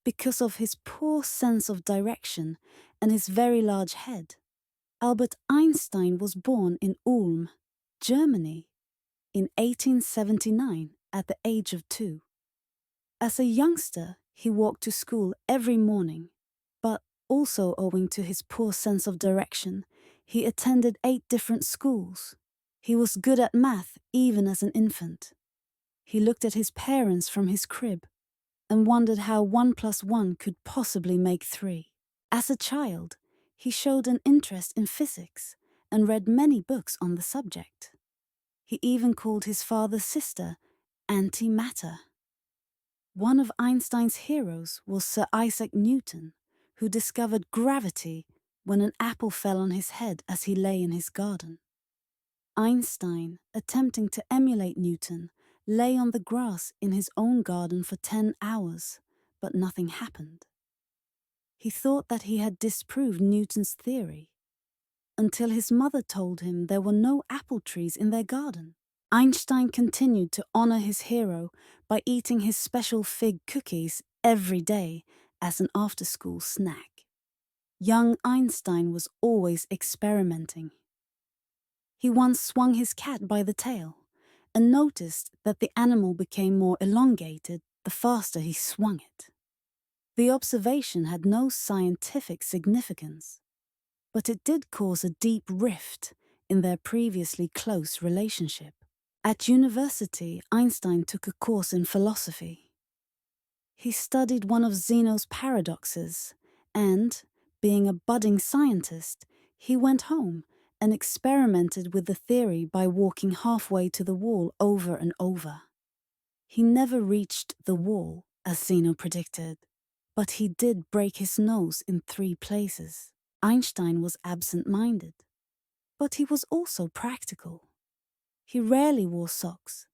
because of his poor sense of direction and his very large head. Albert Einstein was born in Ulm, Germany, in 1879 at the age of 2. As a youngster, he walked to school every morning, but also owing to his poor sense of direction, he attended 8 different schools. He was good at math even as an infant. He looked at his parents from his crib and wondered how 1 plus 1 could possibly make 3. As a child, he showed an interest in physics and read many books on the subject. He even called his father's sister antimatter. One of Einstein's heroes was Sir Isaac Newton, who discovered gravity when an apple fell on his head as he lay in his garden. Einstein, attempting to emulate Newton, lay on the grass in his own garden for 10 hours, but nothing happened. He thought that he had disproved Newton's theory, until his mother told him there were no apple trees in their garden. Einstein continued to honor his hero by eating his special fig cookies every day as an after-school snack. Young Einstein was always experimenting. He once swung his cat by the tail and noticed that the animal became more elongated the faster he swung it. The observation had no scientific significance, but it did cause a deep rift in their previously close relationship. At university, Einstein took a course in philosophy. He studied one of Zeno's paradoxes and, being a budding scientist, he went home and experimented with the theory by walking halfway to the wall over and over. He never reached the wall, as Zeno predicted, but he did break his nose in 3 places. Einstein was absent-minded, but he was also practical. He rarely wore socks,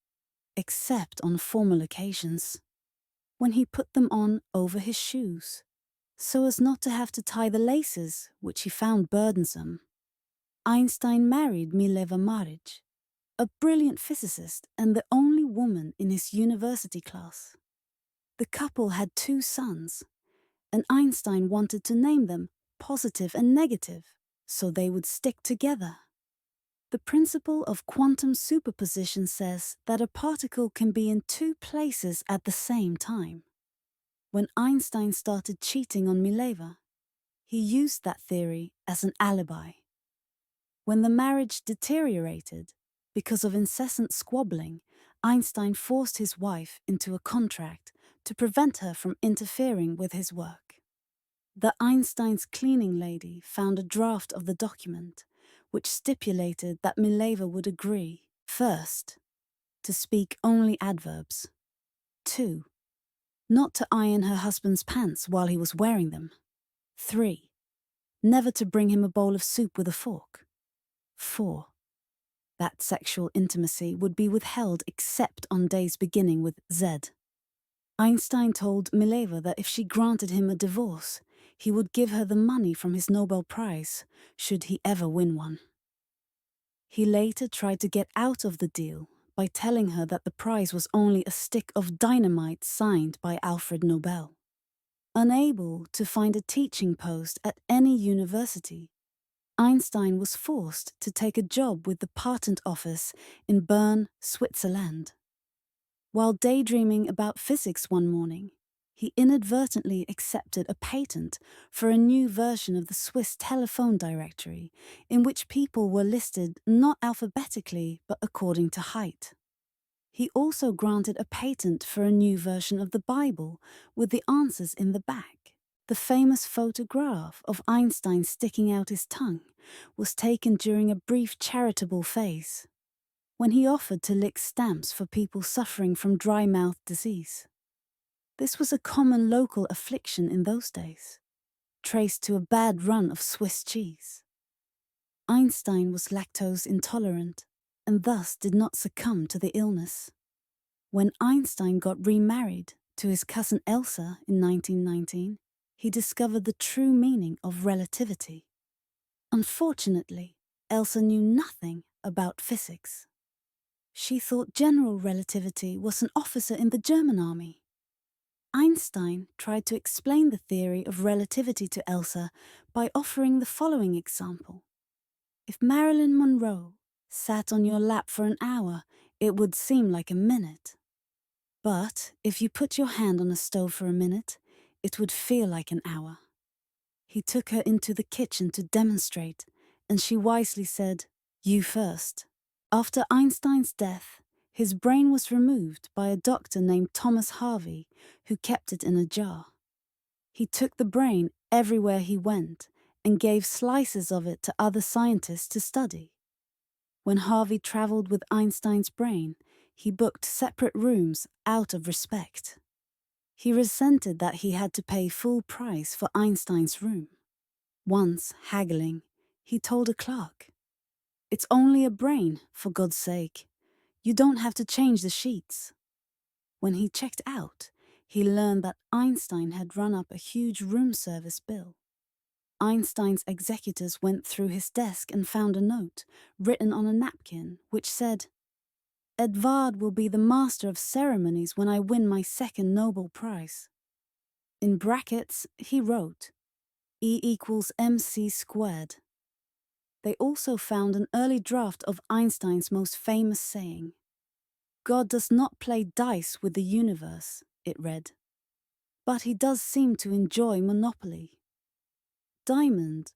except on formal occasions, when he put them on over his shoes, so as not to have to tie the laces, which he found burdensome. Einstein married Mileva Maric, a brilliant physicist and the only woman in his university class. The couple had 2 sons, and Einstein wanted to name them Positive and Negative, so they would stick together. The principle of quantum superposition says that a particle can be in 2 places at the same time. When Einstein started cheating on Mileva, he used that theory as an alibi. When the marriage deteriorated, because of incessant squabbling, Einstein forced his wife into a contract to prevent her from interfering with his work. The Einstein's cleaning lady found a draft of the document, which stipulated that Mileva would agree, first, to speak only adverbs, 2, not to iron her husband's pants while he was wearing them, 3, never to bring him a bowl of soup with a fork, 4, that sexual intimacy would be withheld except on days beginning with Z. Einstein told Mileva that if she granted him a divorce, he would give her the money from his Nobel Prize, should he ever win one. He later tried to get out of the deal by telling her that the prize was only a stick of dynamite signed by Alfred Nobel. Unable to find a teaching post at any university, Einstein was forced to take a job with the patent office in Bern, Switzerland. While daydreaming about physics one morning, he inadvertently accepted a patent for a new version of the Swiss telephone directory in which people were listed not alphabetically but according to height. He also granted a patent for a new version of the Bible with the answers in the back. The famous photograph of Einstein sticking out his tongue was taken during a brief charitable phase, when he offered to lick stamps for people suffering from dry mouth disease. This was a common local affliction in those days, traced to a bad run of Swiss cheese. Einstein was lactose intolerant and thus did not succumb to the illness. When Einstein got remarried to his cousin Elsa in 1919, he discovered the true meaning of relativity. Unfortunately, Elsa knew nothing about physics. She thought general relativity was an officer in the German army. Einstein tried to explain the theory of relativity to Elsa by offering the following example. If Marilyn Monroe sat on your lap for an hour, it would seem like a minute. But if you put your hand on a stove for a minute, it would feel like an hour. He took her into the kitchen to demonstrate, and she wisely said, "You first." After Einstein's death, his brain was removed by a doctor named Thomas Harvey, who kept it in a jar. He took the brain everywhere he went and gave slices of it to other scientists to study. When Harvey traveled with Einstein's brain, he booked separate rooms out of respect. He resented that he had to pay full price for Einstein's room. Once, haggling, he told a clerk, "It's only a brain, for God's sake. You don't have to change the sheets." When he checked out, he learned that Einstein had run up a huge room service bill. Einstein's executors went through his desk and found a note, written on a napkin, which said, "Edvard will be the master of ceremonies when I win my second Nobel Prize." In brackets, he wrote, E equals mc squared. They also found an early draft of Einstein's most famous saying. "God does not play dice with the universe," it read, "but he does seem to enjoy Monopoly." Diamond